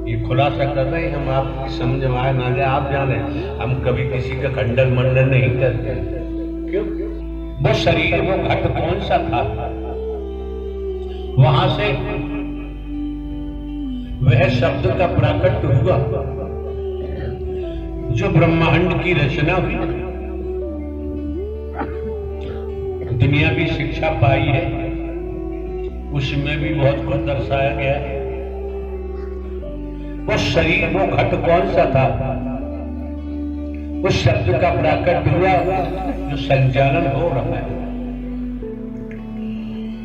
ये खुलासा कर रहे हैं हम, आपकी समझ में आए ना जाए आप जाने, हम कभी किसी का खंडन मंडन नहीं करते। क्यों? वो शरीर, वो घट कौन सा था, वहां से वह शब्द का प्राकट हुआ जो ब्रह्मांड की रचना हुई। दुनिया भी शिक्षा पाई है, उसमें भी बहुत कुछ दर्शाया गया है। वो शरीर, वो घट कौन सा था, उस शब्द का प्राकट हुआ जो संचालन हो रहा है।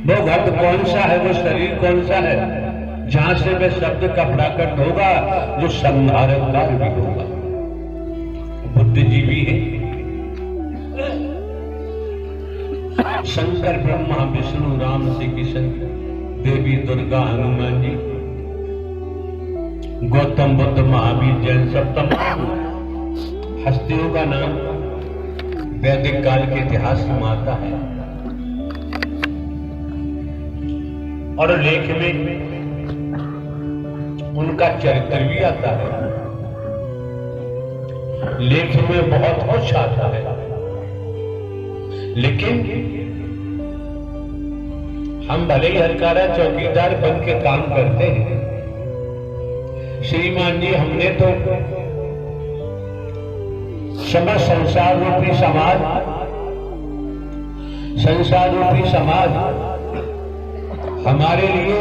वो घट कौन सा है, वो शरीर कौन सा है, जहां से वह शब्द का प्राकट होगा जो संहारक कार्य भी होगा। बुद्धिजीवी है, शंकर ब्रह्मा विष्णु राम श्री कृष्ण, देवी दुर्गा हनुमान जी, गौतम बुद्ध महावीर जैन, सब तमाम हस्तियों का नाम वैदिक काल के इतिहास में आता है। और लेख में उनका चरित्र भी आता है, लेख में बहुत कुछ आता है। लेकिन हम भले ही हरकारा चौकीदार बन के काम करते हैं। श्रीमान जी, हमने तो समस्त संसार रूपी समाज, संसार रूपी समाज हमारे लिए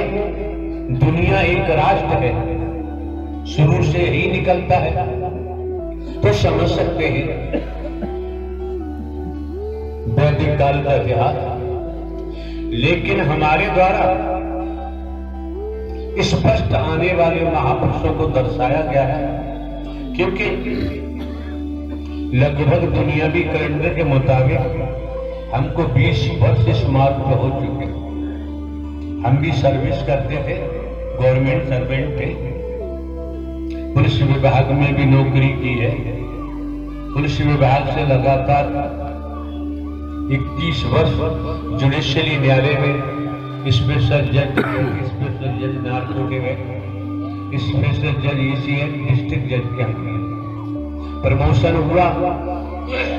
दुनिया एक राष्ट्र है, शुरू से ही निकलता है तो समझ सकते हैं वैदिक काल का इतिहास। लेकिन हमारे द्वारा स्पष्ट आने वाले महापुरुषों को दर्शाया गया है, क्योंकि लगभग दुनियावी कैलेंडर के मुताबिक हमको 20 वर्ष इस मार्ग पे हो चुके। हम भी सर्विस करते थे, गवर्नमेंट सर्वेंट थे, पुलिस विभाग में भी नौकरी की है। पुलिस विभाग से लगातार 21 वर्ष जुडिशियली न्यायालय में स्पेशल जज नार्को के गए, स्पेशल जज ECN डिस्ट्रिक्ट जज के हमने प्रमोशन हुआ,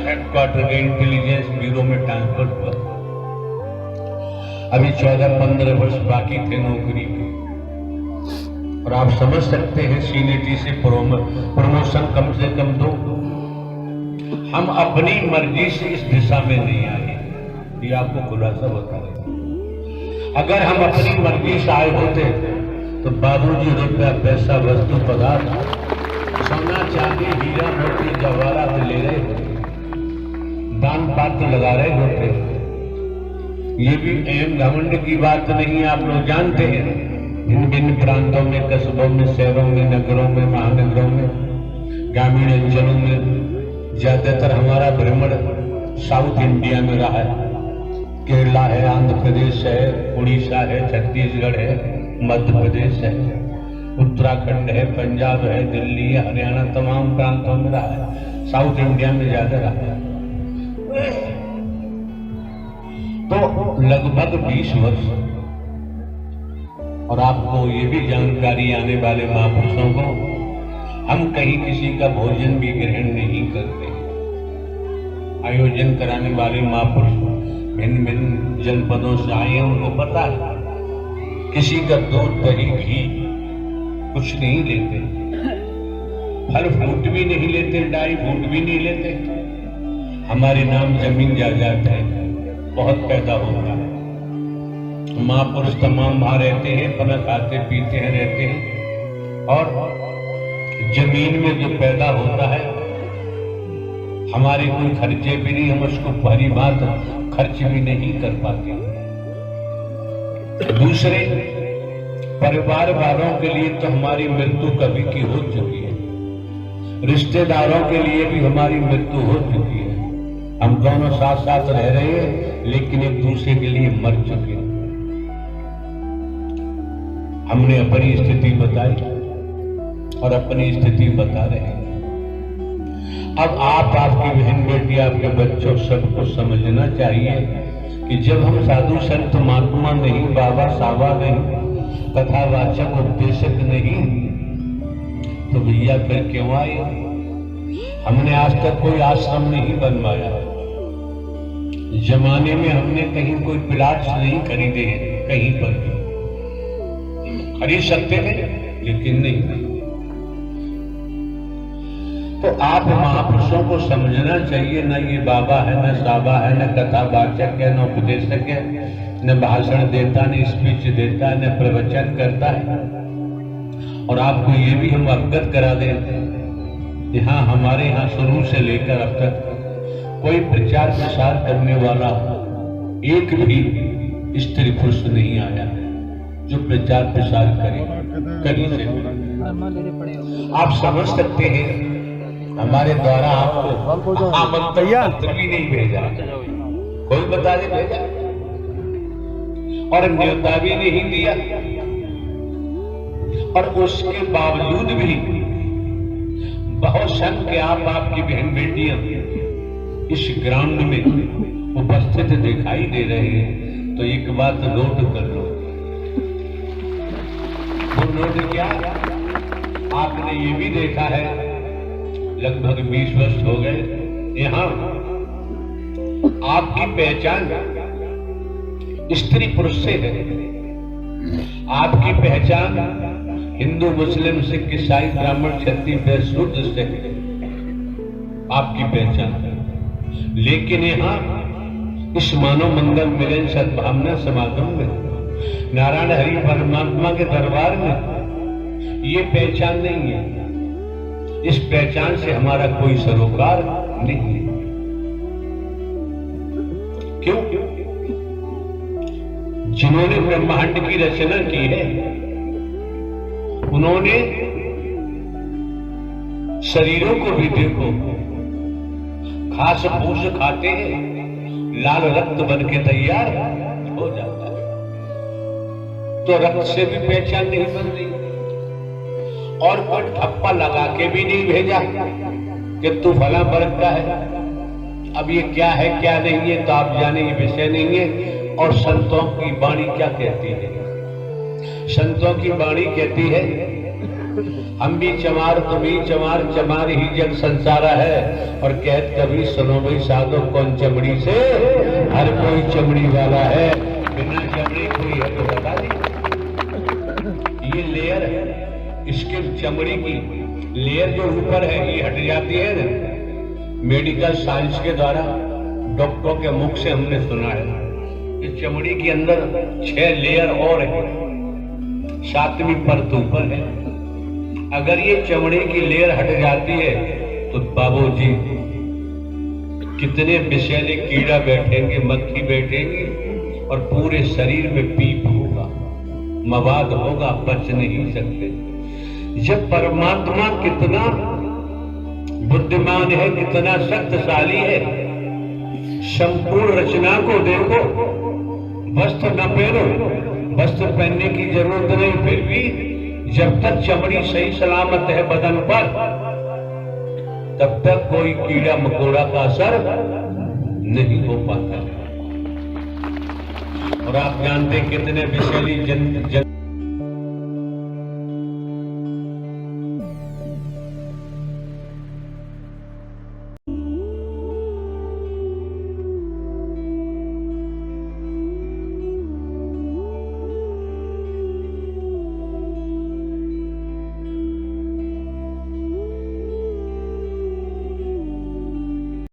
हेडक्वार्टर के इंटेलिजेंस ब्यूरो में ट्रांसफर हुआ। अभी 14-15 वर्ष बाकी थे नौकरी के, और आप समझ सकते हैं सीनियरिटी से प्रमोशन कम से कम 2। हम अपनी मर्जी से इस दिशा में नहीं आए, ये आपको खुलासा बता रहे। अगर हम अपनी मर्जी से आए होते तो बाबूजी रुपया पैसा वस्तु पदार्थ सोना चांदी हीरा मोती जवाहरात ले रहे होते, दान पात्र लगा रहे होते। ये भी एम घमंड की बात नहीं, आप लोग जानते हैं भिन्न भिन्न प्रांतों में, कस्बों में, शहरों में, नगरों में, महानगरों में, ग्रामीण अंचलों में ज्यादातर हमारा भ्रमण साउथ इंडिया में रहा है। केरला है, आंध्र प्रदेश है, उड़ीसा है, छत्तीसगढ़ है, मध्य प्रदेश है, उत्तराखंड है, पंजाब है, दिल्ली है, हरियाणा, तमाम प्रांतों में रहा है। साउथ इंडिया में ज्यादा रहा है। तो लगभग 20 वर्ष। और आपको ये भी जानकारी आने वाले महापुरुषों को, हम कहीं किसी का भोजन भी ग्रहण नहीं करते। आयोजन कराने वाले महापुरुष भिन्न भिन्न जनपदों से आए हैं, उनको पता है किसी का दूध दही घी कुछ नहीं लेते, फल फ्रूट भी नहीं लेते, ड्राई फ्रूट भी नहीं लेते। हमारे नाम जमीन जायदाद है, बहुत पैदा होता है। महापुरुष तमाम वहां रहते हैं, अपना खाते पीते हैं, रहते हैं, और जमीन में जो पैदा होता है हमारे कोई खर्चे भी नहीं, हम उसको पहली बात खर्च भी नहीं कर पाते। दूसरे परिवार वालों के लिए तो हमारी मृत्यु कभी की हो चुकी है, रिश्तेदारों के लिए भी हमारी मृत्यु हो चुकी है। हम दोनों साथ साथ रह रहे हैं, लेकिन एक दूसरे के लिए मर चुके हैं। हमने अपनी स्थिति बताई और अपनी स्थिति बता रहे हैं। अब आप, आपकी बहन बेटी, आपके बच्चों सबको समझना चाहिए कि जब हम साधु संत महात्मा नहीं, बाबा साहबा नहीं, कथावाचक उपदेशक नहीं, तो भैया फिर क्यों आए? हमने आज तक कोई आश्रम नहीं बनवाया, जमाने में हमने कहीं कोई प्लाट्स नहीं खरीदे हैं, कहीं पर भी खरीद सकते हैं लेकिन नहीं। तो आप महापुरुषों को समझना चाहिए, न ये बाबा है, न साबा है, न कथावाचक है, न उपदेशक है, न भाषण देता, न स्पीच देता, न प्रवचन करता है। और आपको ये भी हम अवगत करा दें, यहाँ हमारे यहाँ शुरू से लेकर अब तक कोई प्रचार प्रसार करने वाला एक भी स्त्री पुरुष नहीं आया जो प्रचार प्रसार करे। कहीं से आप समझ सकते हैं, हमारे द्वारा आपको आमंत्रण भी नहीं भेजा, कोई बता दे भेजा, और न्योता भी नहीं दिया, और उसके बावजूद भी बहुत संख्या आपकी बहन बेटियां इस ग्राउंड में उपस्थित दिखाई दे रहे हैं। तो एक बात नोट कर लो, वो नोट क्या? आपने ये भी देखा है, लगभग 20 वर्ष हो गए यहाँ आपकी पहचान स्त्री पुरुष से है, आपकी पहचान हिंदू मुस्लिम सिख ईसाई ब्राह्मण क्षत्रिय शूद्र से है आपकी पहचान। लेकिन यहाँ इस मानव मंगल मिलन सद्भावना समागम में नारायण हरि परमात्मा के दरबार में ये पहचान नहीं है। इस पहचान से हमारा कोई सरोकार नहीं है। क्यों? जिन्होंने ब्रह्मांड की रचना की है उन्होंने शरीरों को भी देखो, घास फूस खाते हैं, लाल रक्त बन के तैयार हो जाता है। तो रक्त से भी पहचान नहीं बन रही, और कोई ठप्पा लगा के भी नहीं भेजा कि तू फला वर्ग का है। अब ये क्या है क्या नहीं है तो आप जाने, ये विषय नहीं है। और संतों की वाणी क्या कहती है? संतों की वाणी कहती है, हम भी चमार तुम भी चमार, चमार ही जग संसारा है। और कहत कभी सुनो भाई साधो, कौन चमड़ी से? हर कोई चमड़ी वाला है, बिना चमड़ी कोई है तो बता दी। ये लेयर है, इसके चमड़ी की लेयर जो ऊपर है ये हट जाती है ना। मेडिकल साइंस के द्वारा डॉक्टरों के मुख से हमने सुना है कि चमड़ी के अंदर 6 लेयर और है, 7वीं परत ऊपर है। अगर ये चमड़ी की लेयर हट जाती है तो बाबूजी कितने विषैले कीड़ा बैठेंगे, मक्खी बैठेंगी, और पूरे शरीर में पीप होगा, मवाद होगा, बच नहीं सकते। जब परमात्मा कितना बुद्धिमान है, कितना शक्तिशाली है, संपूर्ण रचना को देखो। वस्त्र न पहनो, वस्त्र पहनने की जरूरत नहीं, फिर भी जब तक चमड़ी सही सलामत है बदन पर, तब तक कोई कीड़ा मकोड़ा का असर नहीं हो पाता। और आप जानते कितने विषैली जन